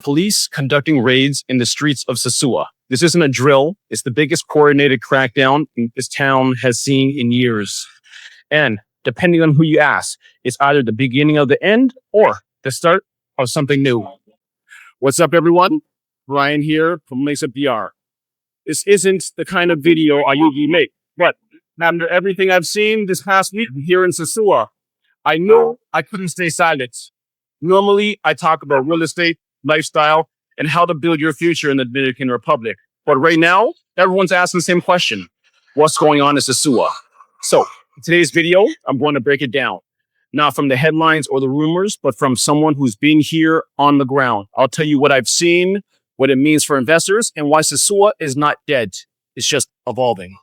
Police conducting raids in the streets of Sosúa. This isn't a drill. It's the biggest coordinated crackdown this town has seen in years. And depending on who you ask, it's either the beginning of the end or the start of something new. What's up, everyone? Ryan here from Linkzup DR. This isn't the kind of video I usually make, but after everything I've seen this past week here in Sosúa, I knew I couldn't stay silent. Normally, I talk about real estate, lifestyle, and how to build your future in the Dominican Republic. But right now, everyone's asking the same question. What's going on in Sosúa? So, in today's video, I'm going to break it down. Not from the headlines or the rumors, but from someone who's been here on the ground. I'll tell you what I've seen, what it means for investors, and why Sosúa is not dead. It's just evolving.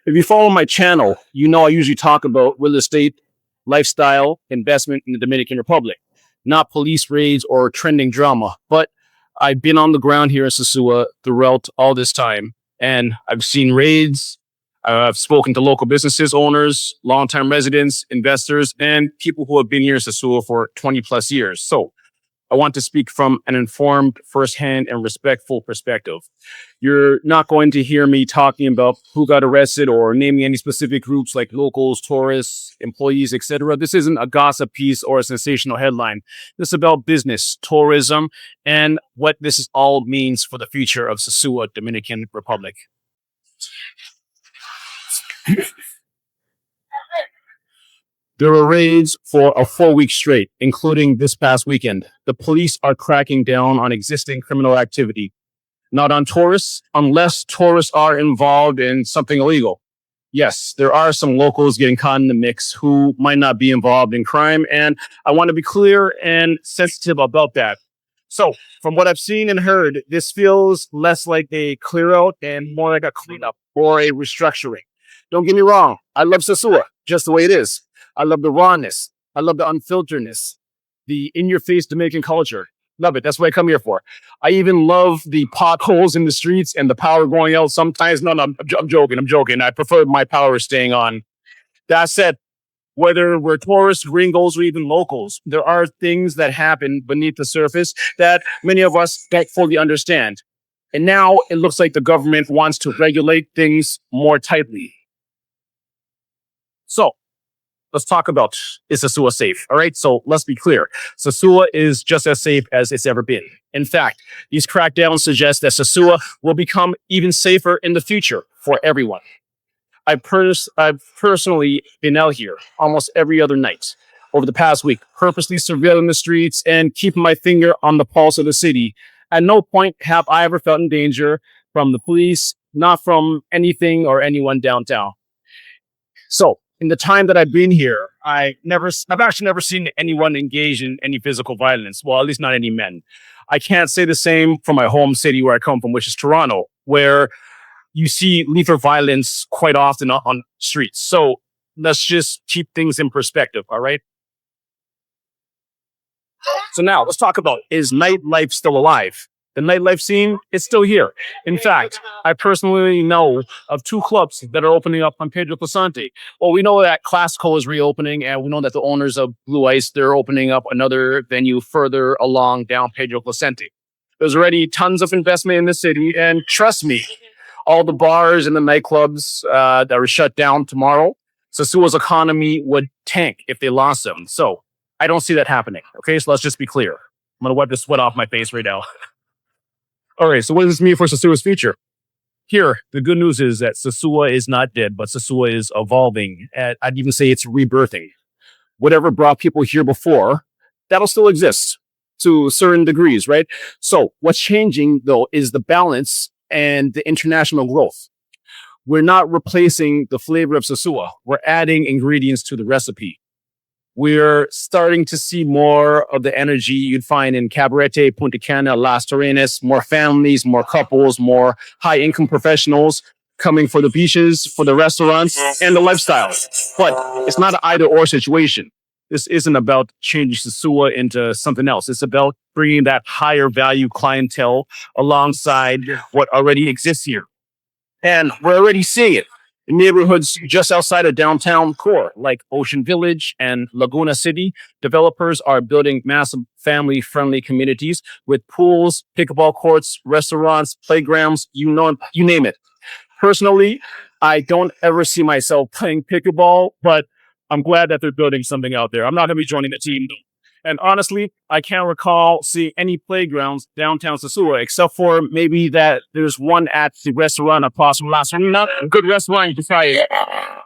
If you follow my channel, you know I usually talk about real estate, lifestyle, investment in the Dominican Republic, not police raids or trending drama. But I've been on the ground here in Sosúa throughout all this time, and I've seen raids. I've spoken to local businesses owners, longtime residents, investors, and people who have been here in Sosúa for 20 plus years. So I want to speak from an informed, firsthand, and respectful perspective. You're not going to hear me talking about who got arrested or naming any specific groups like locals, tourists, employees, etc. This isn't a gossip piece or a sensational headline. This is about business, tourism, and what this all means for the future of Sosúa, Dominican Republic. There were raids for a 4-week straight, including this past weekend. The police are cracking down on existing criminal activity, not on tourists, unless tourists are involved in something illegal. Yes, there are some locals getting caught in the mix who might not be involved in crime, and I want to be clear and sensitive about that. So, from what I've seen and heard, this feels less like a clear out and more like a cleanup or a restructuring. Don't get me wrong, I love Sosúa just the way it is. I love the rawness. I love the unfilteredness, the in-your-face Dominican culture. Love it. That's what I come here for. I even love the potholes in the streets and the power going out sometimes. No, I'm joking. I'm joking. I prefer my power staying on. That said, whether we're tourists, gringos, or even locals, there are things that happen beneath the surface that many of us don't fully understand. And now it looks like the government wants to regulate things more tightly. So, let's talk about, is Sosúa safe? All right, so let's be clear. Sosúa is just as safe as it's ever been. In fact, these crackdowns suggest that Sosúa will become even safer in the future for everyone. I've personally been out here almost every other night over the past week, purposely surveilling the streets and keeping my finger on the pulse of the city. At no point have I ever felt in danger from the police, not from anything or anyone downtown. So, in the time that I've been here, I've actually never seen anyone engage in any physical violence. Well, at least not any men. I can't say the same for my home city where I come from, which is Toronto, where you see lethal violence quite often on streets. So let's just keep things in perspective, all right? So now let's talk about, is nightlife still alive? The nightlife scene is still here. In fact, I personally know of 2 clubs that are opening up on Pedro Clasante. Well, we know that Classico is reopening, and we know that the owners of Blue Ice, they're opening up another venue further along down Pedro Clasante. There's already tons of investment in the city, and trust me, all the bars and the nightclubs that are shut down tomorrow, Sosúa's economy would tank if they lost them. So I don't see that happening. Okay, so let's just be clear. I'm going to wipe the sweat off my face right now. All right, so what does this mean for Sosúa's future? Here, the good news is that Sosúa is not dead, but Sosúa is evolving. And I'd even say it's rebirthing. Whatever brought people here before, that'll still exist to certain degrees, right? So what's changing, though, is the balance and the international growth. We're not replacing the flavor of Sosúa. We're adding ingredients to the recipe. We're starting to see more of the energy you'd find in Cabarete, Punta Cana, Las Terrenas, more families, more couples, more high-income professionals coming for the beaches, for the restaurants, and the lifestyle. But it's not an either-or situation. This isn't about changing Sosúa into something else. It's about bringing that higher value clientele alongside what already exists here. And we're already seeing it. In neighborhoods just outside of downtown core, like Ocean Village and Laguna City, developers are building massive family-friendly communities with pools, pickleball courts, restaurants, playgrounds, you name it. Personally, I don't ever see myself playing pickleball, but I'm glad that they're building something out there. I'm not going to be joining the team, though. And honestly, I can't recall seeing any playgrounds downtown Sosúa, except for maybe that there's one at the restaurant across from Las Not a good restaurant, besides.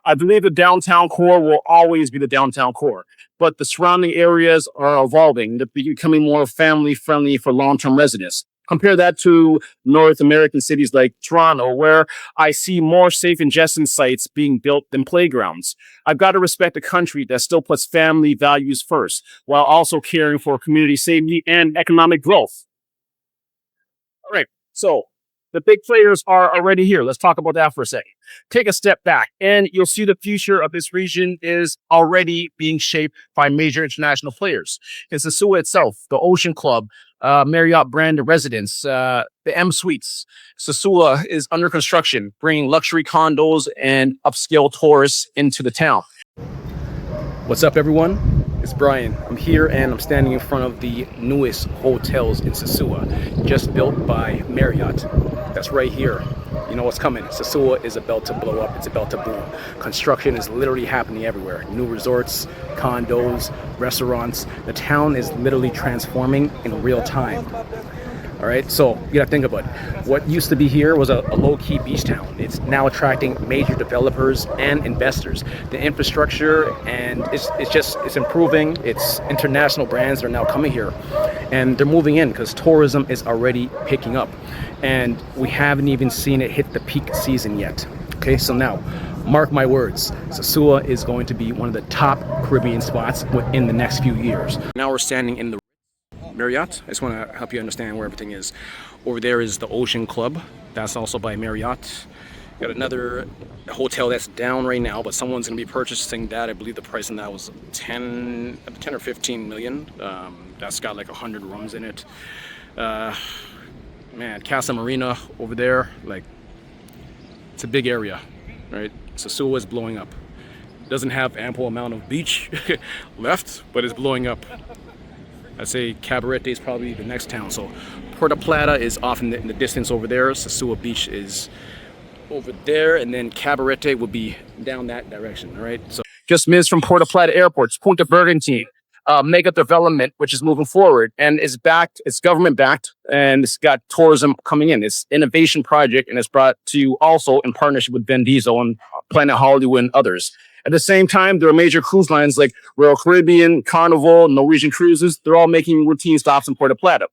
I believe the downtown core will always be the downtown core, but the surrounding areas are evolving. They're becoming more family friendly for long-term residents. Compare that to North American cities like Toronto, where I see more safe ingestion sites being built than playgrounds. I've got to respect a country that still puts family values first, while also caring for community safety and economic growth. All right, so the big players are already here. Let's talk about that for a second. Take a step back, and you'll see the future of this region is already being shaped by major international players. It's the Soua itself, the Ocean Club, Marriott brand residence, the M Suites. Sosúa is under construction, bringing luxury condos and upscale tourists into the town. What's up, everyone? It's Brian. I'm here and I'm standing in front of the newest hotels in Sosúa, just built by Marriott. That's right here. You know what's coming. Sosúa is about to blow up. It's about to boom. Construction is literally happening everywhere. New resorts, condos, restaurants. The town is literally transforming in real time. All right, so you gotta think about it. What used to be here was a low-key beach town. It's now attracting major developers and investors. The infrastructure and it's improving. It's international brands that are now coming here, and they're moving in because tourism is already picking up, and we haven't even seen it hit the peak season yet. Okay, so now, mark my words, Sosúa is going to be one of the top Caribbean spots within the next few years. Now we're standing in the Marriott. I just want to help you understand where everything is. Over there is the Ocean Club. That's also by Marriott. Got another hotel that's down right now, but someone's going to be purchasing that. I believe the price on that was 10 or 15 million. That's got like 100 rooms in it. Man, Casa Marina over there, like, it's a big area, right? Sosúa is blowing up. Doesn't have ample amount of beach left, but it's blowing up. I'd say Cabarete is probably the next town. So Puerto Plata is off in the distance over there. Sosúa Beach is over there, and then Cabarete would be down that direction, all right? So just missed from Puerto Plata Airport, Punta Bergantin, mega development, which is moving forward, and is backed, it's government backed, and it's got tourism coming in. It's innovation project, and it's brought to you also in partnership with Vin Diesel and Planet Hollywood and others. At the same time, there are major cruise lines like Royal Caribbean, Carnival, Norwegian Cruises. They're all making routine stops in Puerto Plata.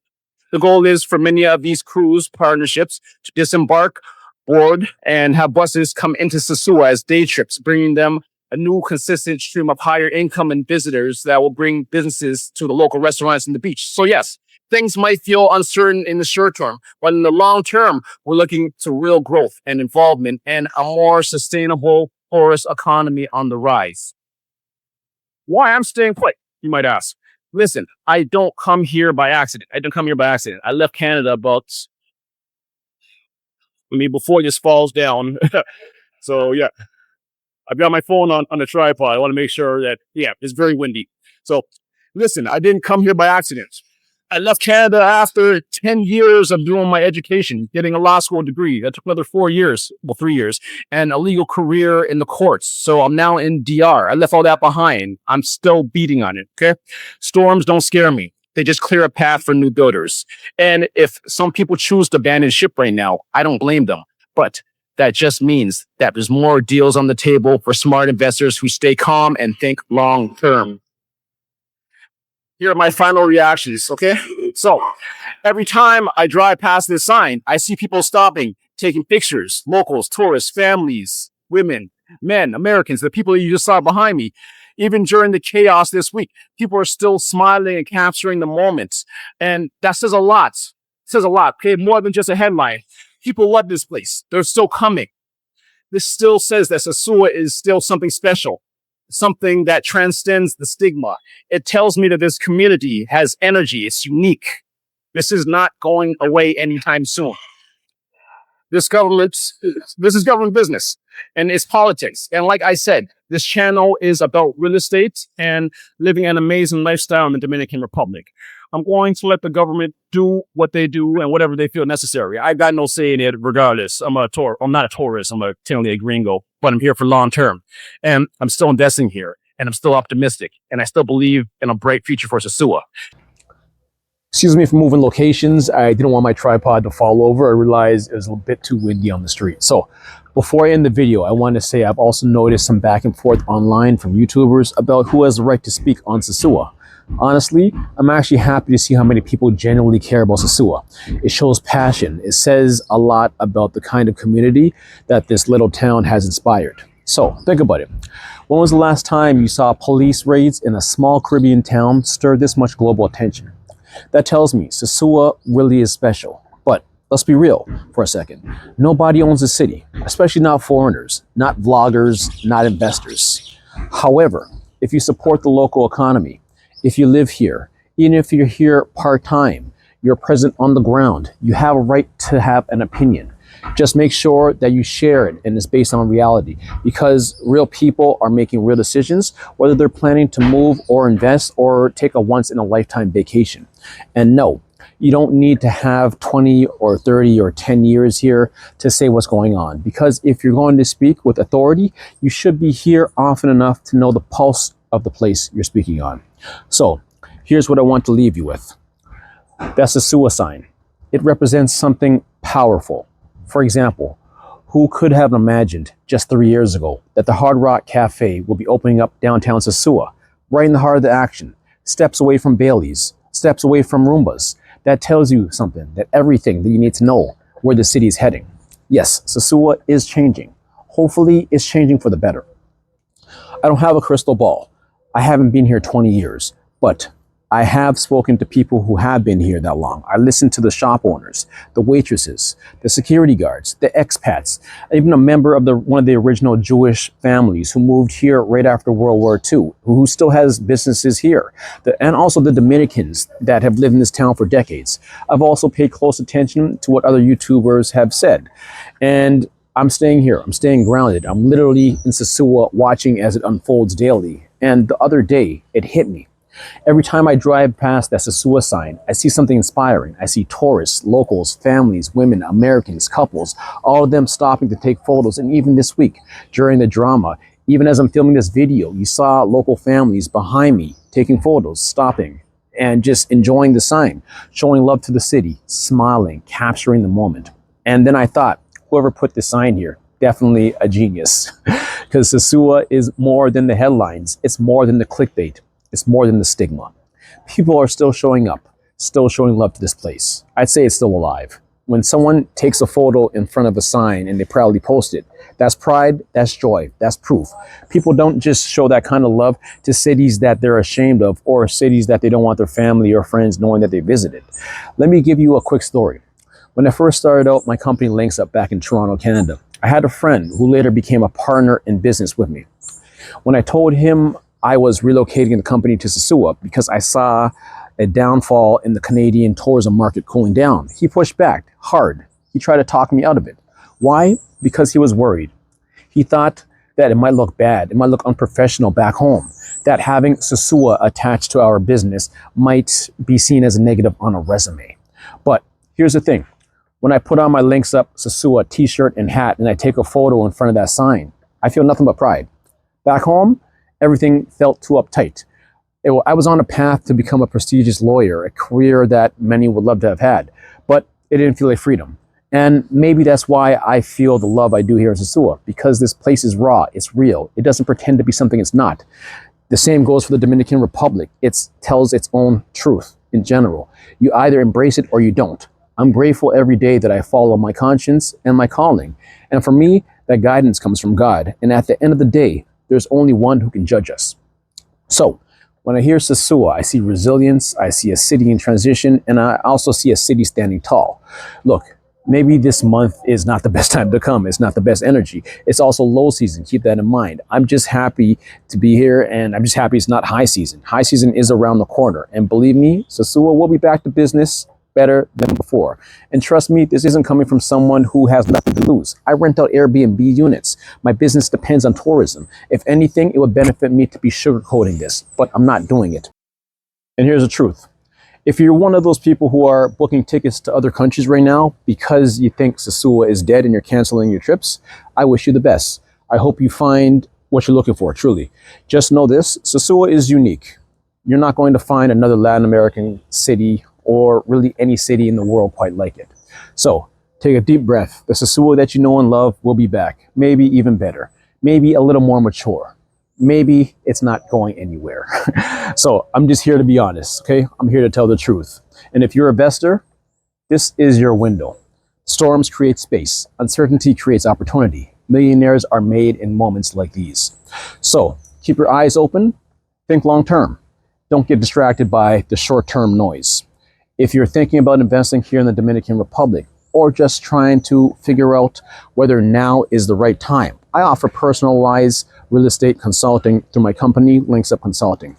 The goal is for many of these cruise partnerships to disembark, board, and have buses come into Sosúa as day trips, bringing them a new consistent stream of higher income and visitors that will bring businesses to the local restaurants and the beach. So yes, things might feel uncertain in the short term, but in the long term, we're looking to real growth and involvement and a more sustainable tourist economy on the rise. Why I'm staying put, you might ask. Listen, I don't come here by accident. I left Canada before this falls down. So yeah, I've got my phone on a tripod. I want to make sure that, yeah, it's very windy. So listen, I didn't come here by accident. I left Canada after 10 years of doing my education, getting a law school degree. That took another 3 years, and a legal career in the courts. So I'm now in DR. I left all that behind. I'm still beating on it, okay? Storms don't scare me. They just clear a path for new builders. And if some people choose to abandon ship right now, I don't blame them. But that just means that there's more deals on the table for smart investors who stay calm and think long term. Here are my final reactions, okay? So, every time I drive past this sign, I see people stopping, taking pictures, locals, tourists, families, women, men, Americans, the people you just saw behind me. Even during the chaos this week, people are still smiling and capturing the moments. And that says a lot. It says a lot, okay? More than just a headline. People love this place. They're still coming. This still says that Sosúa is still something special. Something that transcends the stigma. It tells me that this community has energy. It's unique. This is not going away anytime soon. This is government business and it's politics. And like I said, this channel is about real estate and living an amazing lifestyle in the Dominican Republic. I'm going to let the government do what they do and whatever they feel necessary. I got no say in it regardless. I'm not a tourist. I'm technically a gringo, but I'm here for long term. And I'm still investing here. And I'm still optimistic. And I still believe in a bright future for Sosúa. Excuse me for moving locations. I didn't want my tripod to fall over. I realized it was a little bit too windy on the street. So before I end the video, I want to say I've also noticed some back and forth online from YouTubers about who has the right to speak on Sosúa. Honestly, I'm actually happy to see how many people genuinely care about Sosúa. It shows passion. It says a lot about the kind of community that this little town has inspired. So think about it. When was the last time you saw police raids in a small Caribbean town stir this much global attention? That tells me Sosúa really is special. But let's be real for a second. Nobody owns the city, especially not foreigners, not vloggers, not investors. However, if you support the local economy, if you live here, even if you're here part-time, you're present on the ground, you have a right to have an opinion. Just make sure that you share it and it's based on reality, because real people are making real decisions, whether they're planning to move or invest or take a once-in-a-lifetime vacation. And no, you don't need to have 20 or 30 or 10 years here to say what's going on, because if you're going to speak with authority, you should be here often enough to know the pulse of the place you're speaking on. So here's what I want to leave you with. That's a Soua sign. It represents something powerful. For example, who could have imagined just 3 years ago that the Hard Rock Café will be opening up downtown Sosúa, right in the heart of the action, steps away from Bailey's, steps away from Roomba's? That tells you something, that everything that you need to know where the city is heading. Yes, Sosúa is changing. Hopefully it's changing for the better. I don't have a crystal ball. I haven't been here 20 years, but I have spoken to people who have been here that long. I listened to the shop owners, the waitresses, the security guards, the expats, even a member of one of the original Jewish families who moved here right after World War II, who still has businesses here, and also the Dominicans that have lived in this town for decades. I've also paid close attention to what other YouTubers have said. And I'm staying here. I'm staying grounded. I'm literally in Sosúa watching as it unfolds daily. And the other day, it hit me. Every time I drive past that Sosúa sign, I see something inspiring. I see tourists, locals, families, women, Americans, couples, all of them stopping to take photos. And even this week, during the drama, even as I'm filming this video, you saw local families behind me taking photos, stopping, and just enjoying the sign, showing love to the city, smiling, capturing the moment. And then I thought, whoever put this sign here, definitely a genius. Because Sosúa is more than the headlines. It's more than the clickbait. It's more than the stigma. People are still showing up, still showing love to this place. I'd say it's still alive. When someone takes a photo in front of a sign and they proudly post it, that's pride, that's joy, that's proof. People don't just show that kind of love to cities that they're ashamed of or cities that they don't want their family or friends knowing that they visited. Let me give you a quick story. When I first started out my company Linkzup back in Toronto, Canada, I had a friend who later became a partner in business with me. When I told him I was relocating the company to Sosúa because I saw a downfall in the Canadian tourism market cooling down, he pushed back hard. He tried to talk me out of it. Why? Because he was worried. He thought that it might look bad, it might look unprofessional back home, that having Sosúa attached to our business might be seen as a negative on a resume. But here's the thing. When I put on my Linkzup Sosúa t-shirt and hat and I take a photo in front of that sign, I feel nothing but pride. Back home, everything felt too uptight. I was on a path to become a prestigious lawyer, a career that many would love to have had, but it didn't feel like freedom. And maybe that's why I feel the love I do here in Sosúa, because this place is raw, it's real. It doesn't pretend to be something it's not. The same goes for the Dominican Republic. It tells its own truth in general. You either embrace it or you don't. I'm grateful every day that I follow my conscience and my calling. And for me, that guidance comes from God. And at the end of the day, there's only one who can judge us. So when I hear Sosúa, I see resilience, I see a city in transition, and I also see a city standing tall. Look, maybe this month is not the best time to come. It's not the best energy. It's also low season. Keep that in mind. I'm just happy to be here, and I'm just happy it's not high season. High season is around the corner. And believe me, Sosúa will be back to business better than before. And trust me, this isn't coming from someone who has nothing to lose. I rent out Airbnb units. My business depends on tourism. If anything, it would benefit me to be sugarcoating this, but I'm not doing it. And here's the truth. If you're one of those people who are booking tickets to other countries right now because you think Sosúa is dead and you're canceling your trips, I wish you the best. I hope you find what you're looking for, truly. Just know this, Sosúa is unique. You're not going to find another Latin American city or really any city in the world quite like it. So take a deep breath. The Sosúa that you know and love will be back. Maybe even better. Maybe a little more mature. Maybe it's not going anywhere. So I'm just here to be honest, okay? I'm here to tell the truth. And if you're a investor, this is your window. Storms create space. Uncertainty creates opportunity. Millionaires are made in moments like these. So keep your eyes open. Think long term. Don't get distracted by the short-term noise. If you're thinking about investing here in the Dominican Republic or just trying to figure out whether now is the right time, I offer personalized real estate consulting through my company, Linkzup Consulting.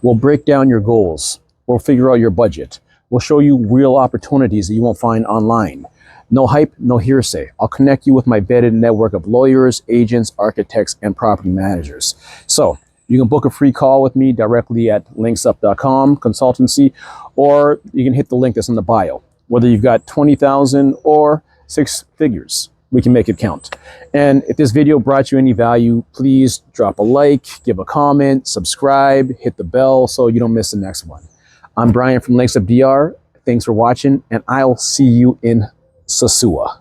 We'll break down your goals. We'll figure out your budget. We'll show you real opportunities that you won't find online. No hype, no hearsay. I'll connect you with my vetted network of lawyers, agents, architects, and property managers. So you can book a free call with me directly at linkzup.com consultancy, or you can hit the link that's in the bio. Whether you've got 20,000 or 6 figures, we can make it count. And if this video brought you any value, please drop a like, give a comment, subscribe, hit the bell so you don't miss the next one. I'm Brian from Linkzup DR. Thanks for watching, and I'll see you in Sosúa.